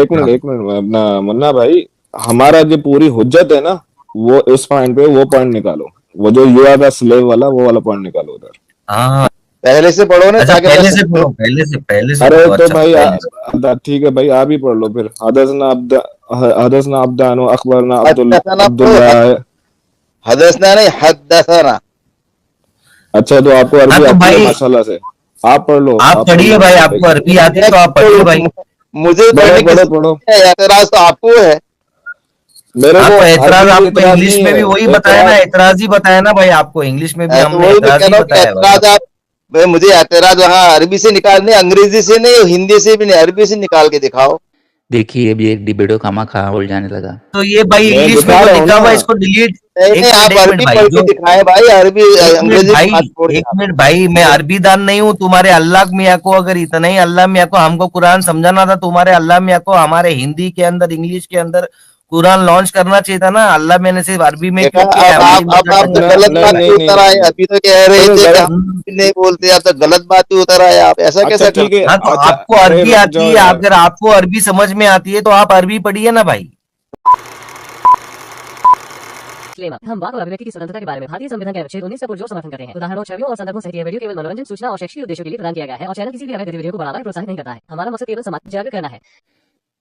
एक मिनट अपना मुन्ना भाई, हमारा जो पूरी हुज्जत है ना, वो इस पॉइंट पे वो पॉइंट निकालो, वो जो यू आर द स्लेव वाला, वो वाला पॉइंट निकालो उधर। हाँ पहले से पढ़ो ना, अच्छा ताकि मैं पहले से समझूं। पढ़ो, पहले से अरे पढ़ो। तो अच्छा भाई पहले से। ठीक है भाई, आप ही पढ़ लो फिर। हदसना अब्दान अखबरना हदसना पढ़ो, अब्दुल्लाह। हदसना नहीं, हदसना। अच्छा तो आपको हाँ अरबी तो आती है भाई माशाल्लाह से, आप पढ़ लो, आप आप पढ़ पढ़िए लो। भाई, आपको अरबी आती है तो आप पढ़िए भाई। मुझे पढ़ो पढ़ने की पढ़ो पढ़ो। जरूरत है, एतराज तो आपको है। मेरे हाँ को तो ऐतराज अरबी से आपको इतराज इंग्लिश नहीं में है, भी वही बताया ना, एतराज। ऐतराज ही बताया ना भाई आपको, इंग्लिश में भी तो हमने वही मैं ऐतराज कह ही रहा हूँ कि बताया भाई एतराज आपको। आप, भाई मुझे एतराज वहाँ अरबी से निकालने, अंग्रेजी से नहीं, हिंदी से भी नहीं, अरबी से निकाल के दिखाओ। देखिए अभी एक डिबेटो खामा खा उलझाने लगा। तो ये भाई मैं इंग्लिश में दिखा जो रहा हूँ लिखा ना। हुआ है इसको डिलीट। नहीं नहीं, आप एक मिनट अरबी भाई, पढ़ के जो दिखाएं भाई, अरबी एक मिनट अंग्रेजी भाई, बात छोड़ के एक मिनट भाई, मैं अरबी दान नहीं हूँ तुम्हारे अल्लाह मियाँ को। अगर इतना ही अल्लाह मियाँ को हमको कुरान समझाना था, तुम्हारे अल्लाह मियाँ को हमारे हिंदी के अंदर, इंग्लिश के अंदर कुरान लॉन्च करना चाहिए था ना। अल्लाह मियाँ ने सिर्फ अरबी में देखा। क्यों किया है, अब हमारी आप मदर आप टंग तो में नहीं गलत क्यों नहीं बात किया पे नहीं नहीं उतर आए, नहीं। अभी तो कह रहे चलो थे कि गलत। हम नहीं बोलते, आप तो गलत बात पे उतर आए। आप ऐसा अच्छा कैसे ठीक करते है। हाँ तो अच्छा आपको अरे अरबी रुक आती जाओ है, यार। अगर आपको अरबी समझ में आती है तो आप अरबी पढ़िए ना भाई। हम वाक और अभिव्यक्ति की स्वतंत्रता के बारे में भारतीय संविधान के अनुच्छेद 19 का पुरजोर समर्थन करते हैं। उदाहरणों, छवियों और संदर्भों सहित यह वीडियो केवल मनोरंजन, सूचना और शैक्षिक उद्देश्यों के लिए प्रदान किया गया है और चैनल किसी भी अवैध गतिविधियों को बढ़ावा या प्रोत्साहित नहीं करता है। हमारा मकसद केवल समाज जागरूक करना है।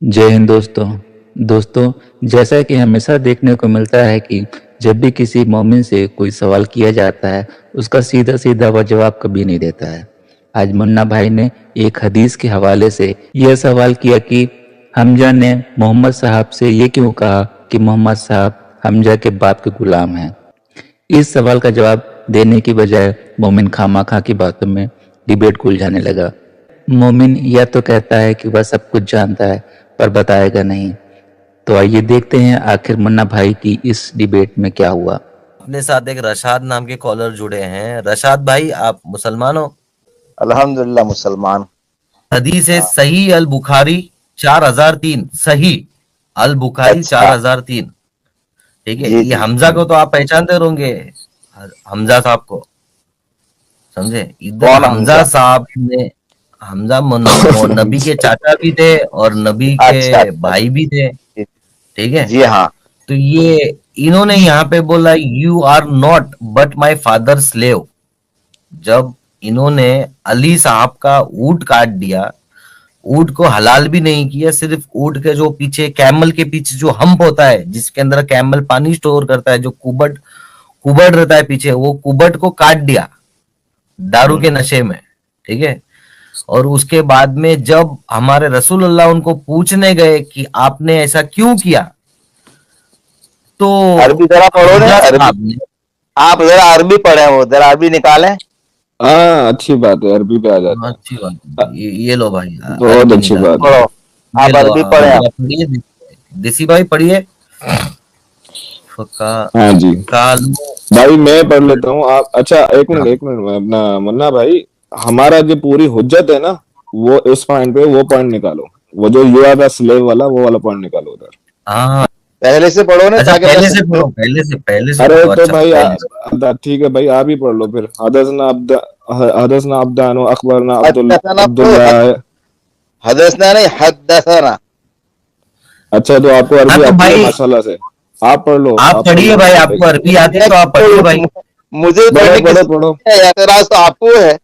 जय हिंद दोस्तों। दोस्तों, जैसा कि हमेशा देखने को मिलता है कि जब भी किसी मोमिन से कोई सवाल किया जाता है, उसका सीधा सीधा वह जवाब कभी नहीं देता है। आज मुन्ना भाई ने एक हदीस के हवाले से यह सवाल किया कि हमजा ने मोहम्मद साहब से ये क्यों कहा कि मोहम्मद साहब हमजा के बाप के गुलाम हैं। इस सवाल का जवाब देने की बजाय मोमिन खामाखा की बातों में डिबेट को उलझाने लगा। मोमिन या तो कहता है कि वह सब कुछ जानता है पर बताएगा नहीं। तो आइए देखते हैं आखिर मुन्ना भाई की इस डिबेट में क्या हुआ। अपने साथ एक रशाद नाम के कॉलर जुड़े हैं। रशाद भाई, आप मुसलमान हो? अल्हम्दुलिल्लाह मुसलमान। हदीस है हाँ। सही अल बुखारी 4003, सही अल बुखारी अच्छा 4003। ठीक है, जी ये जी। हमजा को तो आप पहचानते होंगे, हमजा साहब को, समझे? इधर कौन हमजा हमजा? साहब ने, हमजा नबी के चाचा भी थे और नबी के अच्छा अच्छा। भाई भी थे। जी ठीक है, जी हाँ। तो ये इन्होंने यहाँ पे बोला you are not but my father slave. जब इन्होंने अली साहब का ऊंट काट दिया, ऊंट को हलाल भी नहीं किया, सिर्फ ऊंट के जो पीछे, कैमल के पीछे जो हम्प होता है, जिसके अंदर कैमल पानी स्टोर करता है, जो कुबट कुबड़ रहता है पीछे, वो कुबट को काट दिया दारू के नशे में। ठीक है, और उसके बाद में जब हमारे रसूलुल्लाह उनको पूछने गए कि आपने ऐसा क्यों किया, तो अरबी जरा पढ़ो ना, हमजा अरबी। साहब ने, आप जरा अरबी पढ़े, वो जरा अरबी निकालें। हाँ अच्छी बात है, अरबी पे आ जाते अच्छी बात हैं। है, ये लो भाई, बहुत अरबी अच्छी निकाल बात दी। है। पढ़ो, ये आप लो, अरबी पढ़े आप। जरा पढ़िए, देसी भाई पढ़िए। फका हाँ जी कालू भाई, मैं पढ़ लेता हूँ। आप अच्छा एक मिनट अपना मुन्ना भाई, हमारा जो पूरी हुज्जत है ना, वो इस पॉइंट पे वो पॉइंट निकालो, वो जो यू आर द स्लेव वाला, वो वाला पॉइंट निकालो उधर। हाँ पहले से पढ़ो ना, अच्छा ताकि मैं पहले से समझूं। पढ़ो, पहले से अरे पढ़ो। तो अच्छा भाई पहले से। ठीक है भाई, आप ही पढ़ लो फिर। हदसना अब्दान अखबरना हदसना पढ़ो, अब्दुल्लाह। हदसना नहीं, हदसना। अच्छा तो आपको हाँ अरबी तो आती है भाई माशाल्लाह से, आप पढ़ लो, आप आप पढ़ पढ़िए लो। भाई, आपको अरबी आती है तो आप पढ़िए भाई। मुझे पढ़ो पढ़ने की पढ़ो पढ़ो। जरूरत है, एतराज तो आपको है।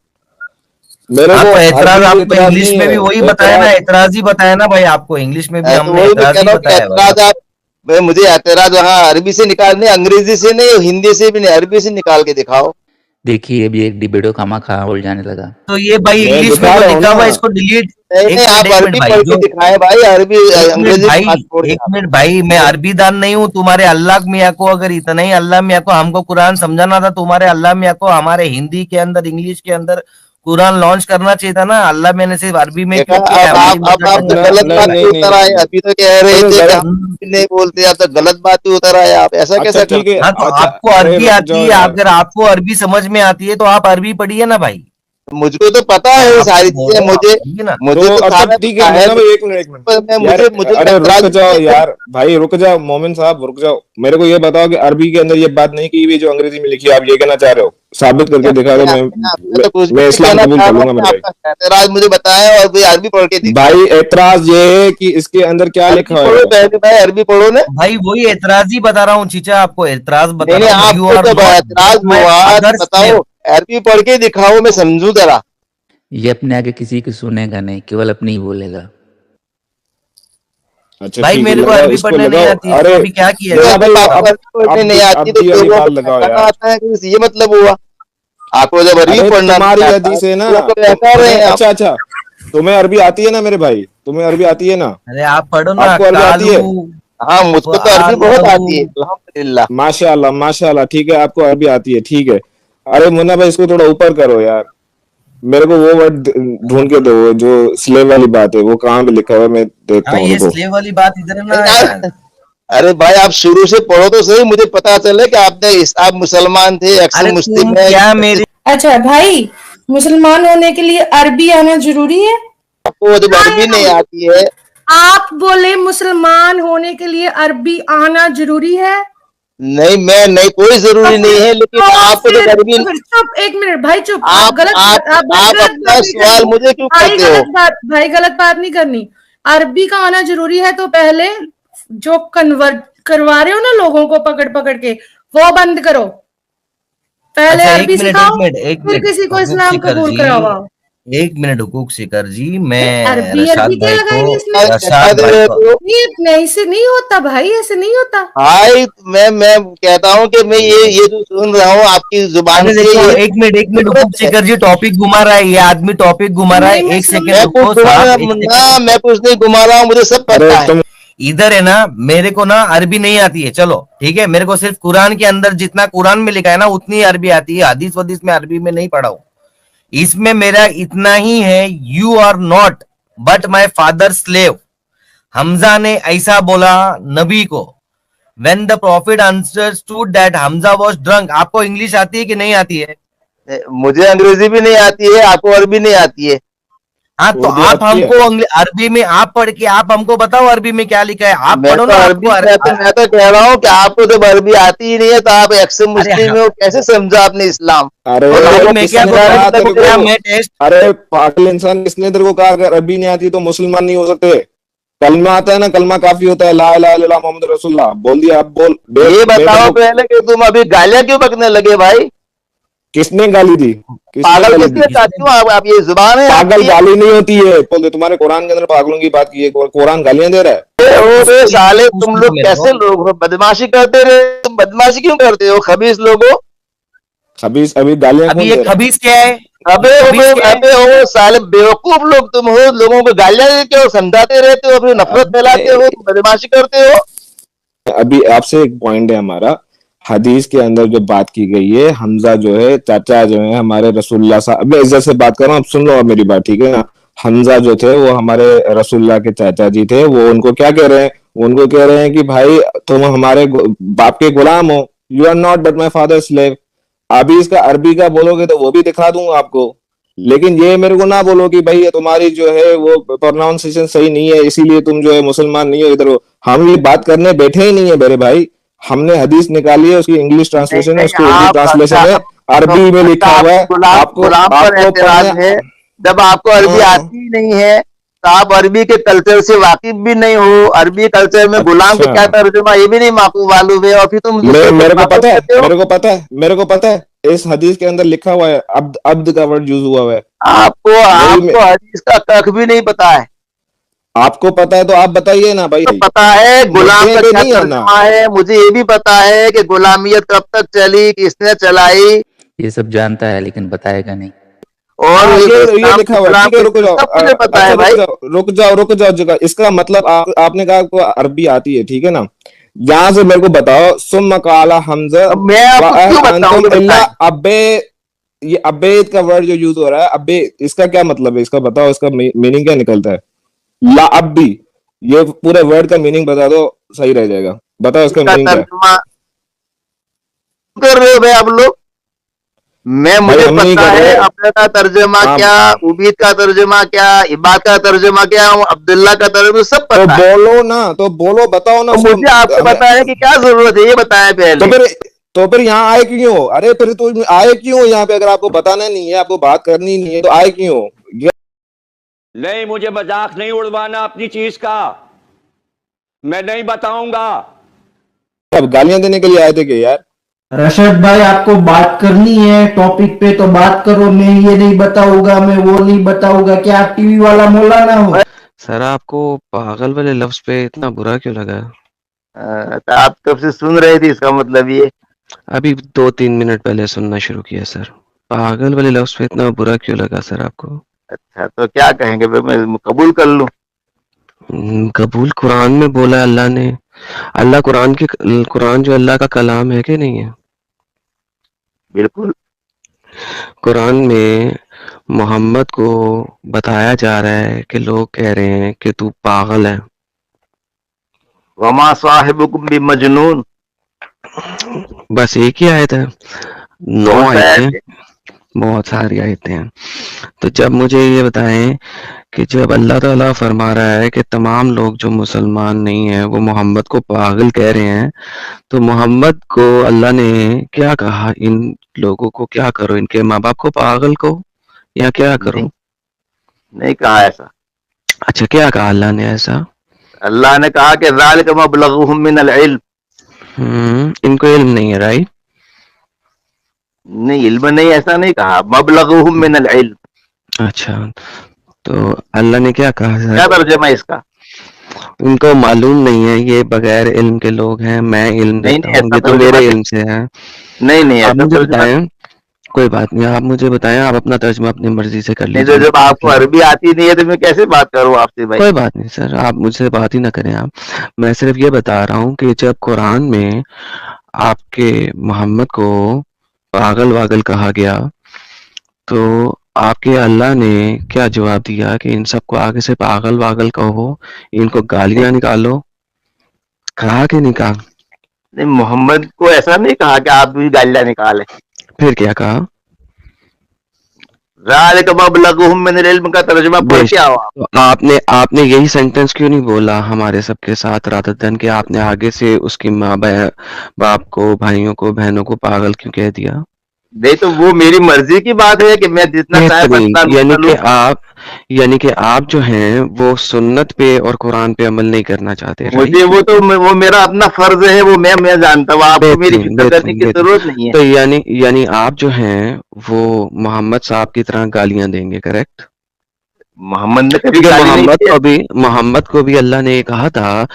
मेरे हाँ को तो ऐतराज अरबी से आपको इतराज इंग्लिश नहीं में है, भी वही बताया ना, एतराज। ऐतराज ही बताया ना भाई आपको, इंग्लिश में भी तो हमने वही मैं ऐतराज कह ही रहा हूँ कि बताया भाई एतराज आपको। आप, भाई मुझे एतराज वहाँ अरबी से निकालने, अंग्रेजी से नहीं, हिंदी से भी नहीं, अरबी से निकाल के दिखाओ। देखिए अभी एक डिबेटो खामा खा उलझाने लगा। तो ये भाई मैं इंग्लिश में दिखा जो रहा हूँ लिखा ना। हुआ है इसको डिलीट। नहीं नहीं, आप एक मिनट अरबी भाई, पढ़ के जो दिखाएं भाई, अरबी एक मिनट अंग्रेजी की भाई, बात छोड़ के एक आप। मिनट भाई, मैं अरबी दान नहीं हूँ तुम्हारे अल्लाह मियाँ को। अगर इतना ही अल्लाह मियाँ को हमको कुरान समझाना था, तुम्हारे अल्लाह मियाँ को हमारे हिंदी के अंदर, इंग्लिश के अंदर कुरान लॉन्च करना चाहिए था ना। अल्लाह मैंने सिर्फ अरबी में देखा। क्यों किया है, हमारी अब मदर आप टंग तो में क्यों गलत किया नहीं बात है। पे नहीं नहीं उतर आए, नहीं। अभी तो कह रहे चलो थे कि गलत। हम नहीं बोलते, आप तो गलत बात पे उतर आए। आप ऐसा अच्छा कैसे ठीक करते? है। हाँ तो अच्छा आपको अरे अरबी रुक आती जाओ है, यार। अगर आपको अरबी समझ में आती है तो आप अरबी पढ़िए ना भाई। मुझको तो पता है वो सारी चीजें, मुझे ना मुझे तो तो अच्छा सारा ठीक पता है है, मुन्ना भाई, एक मिनट एक मिनट पर मैं यार, मुझे अरे ऐतराज रुक जाओ नहीं है। यार भाई, रुक जाओ मोमिन साहब, रुक जाओ। मेरे को ये बताओ कि अरबी के अंदर ये बात नहीं की हुई जो अंग्रेजी में लिखी है, आप ये कहना चाह रहे हो? साबित करके दिखा दो, मैं तो कुछ भी मैं नहीं इस्लाम कहना कबूल चाह कर रहा हूँ, लूंगा मैं मेरे भाई। आपका ऐतराज मुझे बताएं और कोई अरबी पढ़ के दिखाएं। भाई एतराज ये है कि इसके अंदर क्या अरबी लिखा पढ़ो है। पहले भाई, अरबी पढ़ो ने। भाई वही एतराज ही बता रहा हूँ चीचा, आपको एतराज बता नहीं नहीं, रहा हूँ। यू आपको आर जब नॉट ऐतराज माय हुआ तो फादर्स बताओ, स्लेव। अरबी पढ़ के दिखाओ, मैं समझू जरा। ये अपने आगे किसी की सुनेगा नहीं, केवल अपनी ही बोलेगा। अच्छा भाई ठीक है, मेरे को लगाओ अरबी इसको, पढ़ने नहीं लगाओ। आती है, तो अरे अभी क्या किया तो जाए मुन्ना भाई जब आपको बताओ। अरबी पढ़ने नहीं आती तो अब ये वाली लोगों बात को लगाओ पढ़ना यार। आता है, तो ये मतलब हुआ। आपको जब अरबी अरे पढ़ना तुम्हारी नहीं आता हदीस है ना, तो लोग बहका रहे तुम्हें हैं आप। अच्छा अच्छा, तुम्हें अरबी आती है ना मेरे भाई, तुम्हें अरबी आती है ना? अरे आप पढ़ो ना, आपको अरबी आती कालू है? हाँ, मुझको तो अरबी बहुत आलहू। आती है, अल्हम्दुलिल्लाह। माशाल्लाह माशाल्लाह, ठीक है आपको अरबी आती है, ठीक है। अरे मुन्ना भाई इसको थोड़ा ऊपर करो यार, मेरे को वो वर्ड ढूंढ के दो जो स्लेव वाली बात है, वो कहाँ पे लिखा हुआ है, मैं देखता हाँ हूँ, ये रुको। स्लेव वाली बात इधर है ना नहीं यार। यार, अरे भाई आप शुरू से पढ़ो तो सही, मुझे पता चले कि आप मुसलमान थे, एक्स अरे तुम मुस्लिम है। क्या मेरी अच्छा भाई, मुसलमान होने के लिए अरबी आना जरूरी है? आपको जब अरबी नहीं आती है, आप बोले मुसलमान होने के लिए अरबी आना जरूरी है? नहीं मैं नहीं, कोई जरूरी नहीं है, लेकिन आपको जब अरबी, तो फिर चुप, एक मिनट भाई चुप। आप भाई आप गलत अपना बात नहीं सवाल करनी। मुझे क्यों करते हो? भाई गलत बात नहीं करनी। अरबी का आना जरूरी है तो पहले जो कन्वर्ट करवा रहे हो ना लोगों को पकड़ पकड़ के, वो बंद करो। पहले अच्छा अरबी एक सिखाओ, मिनट एक फिर मिनट किसी को हुकूक इस्लाम शिकर कबूल जी, कराओ। एक मिनट हुकूक शिकर जी, भाई मैं अरबी रशाद अरबी क्या भाई को, लगाएंगे इसमें? क्या रशाद दे भाई रहे को, हो? ये नहीं से नहीं होता भाई, ऐसे नहीं होता। भाई मैं कहता हूँ कि मैं ये जो सुन रहा हूँ आपकी जुबान अरे से, देखो ये एक मिनट हुकूक गलत है। शिकर जी, टॉपिक घुमा रहा है ये आदमी, टॉपिक घुमा रहा है। नहीं मैं एक समझ। सेकंड मैं कुछ रुको घुमा साहब, एक ना, सेकंड। मैं कुछ नहीं घुमा रहा हूँ, मुझे सब अरे पता है। तुम, इधर है ना, मेरे को ना अरबी नहीं आती है, चलो ठीक है, मेरे को सिर्फ कुरान के अंदर जितना कुरान में लिखा है ना उतनी अरबी आती है। हदीस वदीस में अरबी में नहीं पढ़ा हूं। इसमें मेरा इतना ही है, you are not but my father slave. Hamza ने ऐसा बोला नबी को, when the prophet understood that Hamza was drunk. आपको इंग्लिश आती है कि नहीं आती है? मुझे अंग्रेजी भी नहीं आती है, आपको अरबी नहीं आती है। हाँ तो उर्दू आप आती है? हमको अरबी में आप पढ़ के आप हमको बताओ अरबी में क्या लिखा है, आप मैं पढ़ो तो ना। अरबी, आपको मैं तो कह रहा हूँ कि आपको जब अरबी आती ही नहीं है तो आप एक्स अरे मुस्लिम हो, कैसे समझा आपने इस्लाम? अरे और भाई लोगों मैं को क्या किसने समझाने कहा की तेरे लगते क्या हो। को? मैं टेस्ट। अरे पागल इंसान, किसने तेरे को कहा अगर अरबी नहीं आती तो मुसलमान नहीं हो सकते? कलमा आता है ना, कलमा काफी होता है, ला इलाहा इल्लल्लाह मोहम्मद रसूलुल्लाह, बोल दिया, आप बोल ये बताओ बेवकूफ। पहले कि तुम अभी गालियां क्यों बकने लगे भाई? किसने गाली दी? किसने पागल गाली दी? किसने कहा? क्यों आप ये जुबान है पागल आपकी? गाली नहीं होती है, बोल दे, तुम्हारे कुरान के अंदर पागलों की बात की है, कुरान गालियां दे रहा है? ओ बे साले, तुम लोग मेरे कैसे को लोग हो? बदमाशी करते रहे, तुम बदमाशी क्यों करते हो खबीस लोगो? खबीस अभी गालियां अभी कौन ये दे रहा है? खबीस क्या है? अबे खबीस क्या है? अबे हो साले बेवकूफ लोग, तुम हो, लोगों को गालियां देते हो, समझाते रहते हो, फिर नफरत फैलाते हो, अबे तुम बदमाशी करते हो। अभी आपसे एक पॉइंट है हमारा, हदीस के अंदर जो बात की गई है, हमजा जो है चाचा जो है हमारे रसूलुल्लाह साहब, मैं इज्जत से बात कर रहा हूँ, अब सुन लो अब मेरी बात, ठीक है ना? हमजा जो थे वो हमारे रसूलुल्लाह के चाचा जी थे, वो उनको क्या कह रहे हैं? उनको कह रहे हैं कि भाई तुम हमारे बाप के गुलाम हो, you are not but my father slave. अभी इसका अरबी का बोलोगे तो वो भी दिखा दूंगा आपको, लेकिन ये मेरे को ना बोलो कि भाई ये तुम्हारी जो है वो प्रोनाउंसिएशन सही नहीं है इसीलिए तुम जो है मुसलमान नहीं हो, इधर हो। हम ये बात करने बैठे ही नहीं है मेरे भाई, हमने हदीस निकाली है, उसकी इंग्लिश नहीं ट्रांसलेशन है, नहीं, उसकी उर्दू आप अच्छा, ट्रांसलेशन है, तो अरबी में अच्छा लिखा हुआ है। आपको गुलाम आपको गुलाम पर आपको एतराज पढ़ने, है? जब आपको अरबी हाँ, आती ही नहीं है तो आप अरबी के कल्चर से वाकिफ भी नहीं हो, अरबी कल्चर में गुलाम का अच्छा, क्या तर्जुमा ये भी नहीं मालूम है, और फिर तुम दूसरे को मेरे को मालूम पता है, कहते हो। मेरे को पता है, इस हदीस के अंदर लिखा हुआ है, अब्द अब्द का वर्ड यूज हुआ हुआ है। आपको वही आपको हदीस का कख भी नहीं पता है। आपको पता है तो आप बताइए ना भाई, तो पता है गुलाम मुद्दे का पे क्या नहीं आना। तर्जुमा है, मुझे ये भी पता है कि गुलामियत कब तक चली, किसने चलाई, ये सब जानता है लेकिन बताएगा नहीं। और हाँ ये इस्लाम लिखा के हुआ है, गुलाम ठीक है, रुको को जाओ, सब मुझे पता अच्छा है भाई। रुक जाओ जगह, इसका मतलब आपने कहा आपको अरबी आती है, ठीक है ना? यहाँ से मेरे को बताओ, सुम्मा काला हमजा अब मैं व आपको अल क्यों बताऊं अंतुम कि इल्ला बताएं? अबे, ये अबेद का वर्ड जो यूज हो रहा है, अबे, इसका क्या मतलब है? इसका बताओ, इसका मीनिंग क्या निकलता है? ला अब्बी, ये पूरे वर्ड का मीनिंग बता दो, सही रह जाएगा, बताओ इसका इसका मीनिंग क्या है? तर्जुमा कर रहे हो भाई आप लोग? मैं मुझे हम नहीं पता कर है रहे। अपने का तर्जमा आप क्या, उबीद का तर्जमा क्या, इबाद का तर्जमा क्या, अब्दुल्ला का तर्जमा सब तो पता है। बोलो ना, तो बोलो, बताओ ना तो उसको। मुझे आपको हमें बताने की क्या जरूरत है, ये बताया तो पहले। फिर तो फिर यहाँ आए क्यों? अरे फिर तो आए क्यों यहाँ पे? अगर आपको बताना नहीं है, आपको बात करनी नहीं है, तो आए क्यों? नहीं, मुझे मजाक नहीं उड़वाना अपनी चीज का, मैं नहीं बताऊंगा। अब गालियां देने के लिए आए थे कि यार? रशद भाई आपको बात करनी है टॉपिक पे तो बात करो, मैं ये नहीं बताऊंगा, मैं वो नहीं बताऊंगा, क्या आप टीवी वाला मौलाना हो? सर आपको पागल वाले लफ्ज पे इतना बुरा क्यों लगा? तो आप कब से सुन रहे थे, इसका मतलब ये? अभी 2-3 मिनट पहले सुनना शुरू किया सर। पागल वाले लफ्ज पे इतना बुरा क्यों लगा सर आपको? अच्छा, तो क्या कहेंगे फिर, मैं कबूल कर लूं? कबूल कुरान में बोला अल्लाह ने। अल्लाह कुरान जो अल्लाह का कलाम है कि नहीं है? बिल्कुल। कुरान में मोहम्मद को बताया जा रहा है कि लोग कह रहे हैं कि तू पागल है। वमा साहिबुकुम बिमजनून। बस एक ही आयत है? 9 बहुत सारे आयतें, आयतें। बहुत सारी आयतें हैं। तो जब मुझे ये बताएं कि जब अल्लाह ताला फरमा रहा है कि तमाम लोग जो मुसलमान नहीं है वो मोहम्मद को पागल कह रहे हैं, तो मोहम्मद को अल्लाह ने क्या कहा? इन लोगों को क्या करो, इनके माँ बाप को पागल को, या क्या करो? नहीं, नहीं कहा ऐसा। अच्छा, क्या कहा अल्लाह ने ऐसा? अल्लाह ने कहा कि ज़ालिका मबलगुहुम मिनल इल्म। इनको इल्म नहीं है, राइट? नहीं, इल्म नहीं, ऐसा नहीं कहा, मबलगुहुम मिनल इल्म। अच्छा, तो अल्लाह ने क्या कहा सर? क्या तर्जुमा है इसका? उनको मालूम नहीं है, ये बगैर इल्म के लोग हैं, मैं इल्म नहीं देता नहीं, हूँ, ऐसा ये तो तर्जुमा मेरे नहीं। इल्म से है। नहीं नहीं, आप ऐसा मुझे तर्जुमा बताएं, कोई बात नहीं, आप मुझे बताएं, आप अपना तर्जुमा अपनी मर्जी से कर नहीं। तो लीजिए। जब आपको अरबी आती नहीं है तो मैं कैसे बात करूं आपसे भाई? कोई बात नहीं सर, आप मुझसे बात ही ना करें आप। मैं सिर्फ ये बता रहा हूँ कि जब कुरान में आपके मोहम्मद को पागल वागल कहा गया, तो आपके अल्लाह ने क्या जवाब दिया कि इन सबको आगे से पागल वागल कहो, इनको गालियां निकालो? कहा कि नहीं कहा? नहीं, मोहम्मद को ऐसा नहीं कहा कि आप भी गालियां निकाले। फिर क्या कहा? ज़ालिका मबलगुहुम मिनल इल्म का तर्जुमा पढ़ बेश, के आओ। तो आपने यही सेंटेंस क्यों नहीं बोला हमारे सबके साथ, रादर देन कि आपने आगे से उसकी माँ बाप को, भाइयों को, बहनों को पागल क्यों कह दिया? नहीं, तो वो मेरी मर्जी की बात है कि मैं जितना चाहे बेहतरीन, बदनामी यानी कि आप जो हैं वो सुन्नत पे और कुरान पे अमल नहीं करना चाहते, राइट? मुझे वो मेरा अपना फर्ज है, वो मैं जानता हूँ, आपको मेरी बेहतरीन, फिक्र करने बेहतरीन, की बेहतरीन। जरूरत नहीं है। तो यानी आप जो हैं वो मोहम्मद साहब की तरह गालियां देंगे, करेक्ट? मोहम्मद ने कभी क्योंकि गाली नहीं दी है। मोहम्मद को भी अल्लाह ने कहा था,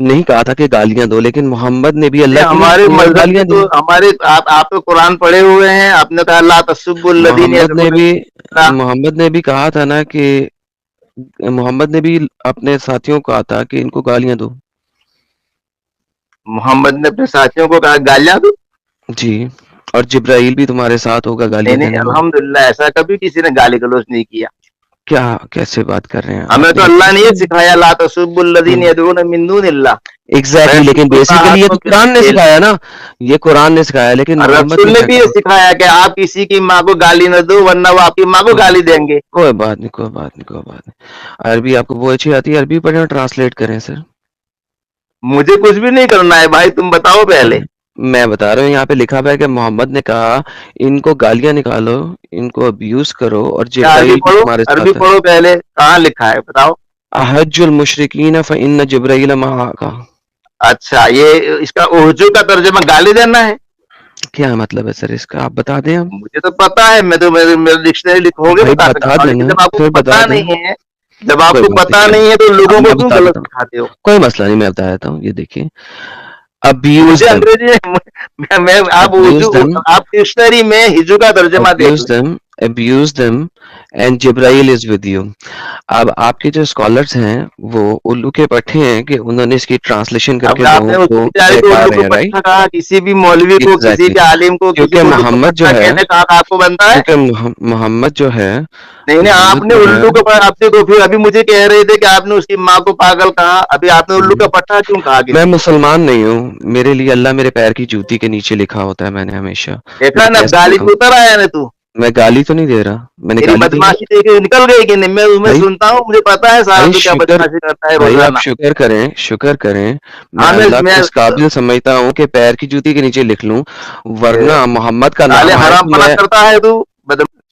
नहीं कहा था कि गालियां दो, लेकिन मोहम्मद ने भी नहीं, अल्लाह की हमारे मजहब में गालियां दी। तो हमारे आप तो कुरान पढ़े हुए हैं, आपने कहा ला तसुब्बुल लदीन मोहम्मद ने भी कहा था ना कि मोहम्मद ने भी अपने साथियों को कहा था कि इनको गालियां दो। मोहम्मद ने अपने साथियों को कहा गालियां दो? जी, और जिब्राइल भी तुम्हारे साथ होगा नहीं गालियां नहीं, देने में। अल्हम्दुलिल्लाह ऐसा कभी किसी ने गाली गलौज नहीं किया। क्या, कैसे बात कर रहे हैं हमें आप? तो अल्लाह ने ये सिखाया ला तसुब्बुल लदीन यदऊन मिन दूनिल्लाह। एग्जैक्टली, लेकिन बेसिकली ये तो कुरान ने सिखाया ना, ये कुरान ने सिखाया, लेकिन मोहम्मद रसूल ने ने क्या भी ये कहा? सिखाया कि आप किसी की माँ को गाली न दो वरना वो आपकी माँ को गाली देंगे। कोई बात नहीं, कोई बात नहीं, कोई बात नहीं। अरबी आपको वो अच्छी आती है, अरबी पढ़ें और ट्रांसलेट करें सर। मुझे कुछ भी नहीं करना है भाई, तुम बताओ पहले। मैं बता रहा हूँ, यहाँ पे लिखा हुआ है कि मोहम्मद ने कहा इनको गालियां निकालो, इनको अब्यूज करो, और अरबी जिब्राइल भी पढ़ो, तुम्हारे अरबी साथ है। पढ़ो पहले, कहाँ लिखा है बताओ। अहज्जुल मुशरिकीन फइन्न जिब्राइल मअका। अच्छा, ये इसका उर्दू का तर्जुमा गाली देना है? क्या मतलब है सर इसका, आप बता दें हम। मुझे तो पता है, मैं तो मेरे डिक्शनरी लिखोगे भाई बता बता सकता हूँ, देना, लेकिन जब आपको फिर पता बता दें। नहीं है, जब कोई आपको बात पता नहीं, नहीं है तो लोगों मैं को क्यों बता गलत देता हूँ, सिखाते हो? कोई मसला नहीं, मैं बता देता हूँ। ये देखिए, अब्यूज मुझे देम, अंग्रेजी में आप अब्यूज उर्दू, देम, आप डिक्शनरी में हिजू का तर्जुमा देख अब्यूज लें। Them, abuse them and Jibrail is with you। अब आपके जो स्कॉलर्स हैं वो उल्लू के पट्टे हैं कि उन्होंने इसकी ट्रांसलेशन अब करके आपने लोगों उस को बेचारे को बहका उल्लू रहे को हैं, राइट? पट्टा कहा, किसी भी मौलवी को, किसी एग्जैक्टली, भी आलिम को, किसी क्योंकि को उल्लू को मोहम्मद जो पट्टा है कहने का हक आपको बनता है। क्योंकि मोहम्मद जो है नहीं नहीं, मोहम्मद आपने जो है उल्लू को आप देखो, फिर अभी मुझे कह रहे थे कि आपने उसकी माँ को पागल कहा, अभी आपने उल्लू का पट्टा क्यों कहा? मैं मुसलमान नहीं हूँ, मेरे लिए अल्लाह मेरे पैर की जूती के नीचे लिखा होता है, मैंने हमेशा। देखा मैं ना, कैसे गाली लिखूं? तो उतर आया ना तू। मैं गाली तो नहीं दे रहा, मैंने तेरी गाली दी है? बदमाशी देखे निकल गई कि नहीं? मैं भाई सुनता हूँ, मुझे पता है साहब भाई तो क्या शुक्र बदमाशी करता है भाई आप रोजाना। शुक्र करें मैं हाँ अल्लाह को मैं इस काबिल समझता हूँ कि पैर की जूती के नीचे लिख लूं, वरना मोहम्मद का साले नाम आए हराम तो पना मैं करता है तू।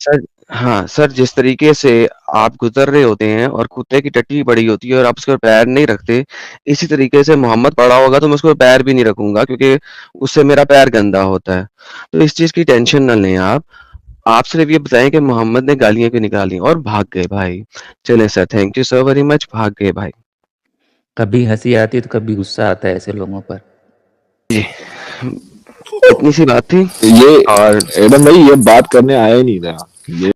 सर, हाँ सर, जिस तरीके से आप गुजर रहे होते हैं और कुत्ते की टट्टी पड़ी होती है और आप उस पर पैर नहीं रखते, इसी तरीके से मोहम्मद पड़ा होगा तो मैं उसको पैर भी नहीं रखूंगा, क्योंकि उससे मेरा पैर गंदा होता है। तो इस चीज की टेंशन न लें आप सिर्फ ये बताएं कि मोहम्मद ने गालियां क्यों निकाली और भाग गए भाई। चलें sir, thank you so very much, भाग गए भाई। कभी हंसी आती है तो कभी गुस्सा आता है ऐसे लोगों पर। जी, इतनी सी बात थी। ये और एडम भाई ये बात करने आया ही नहीं था ये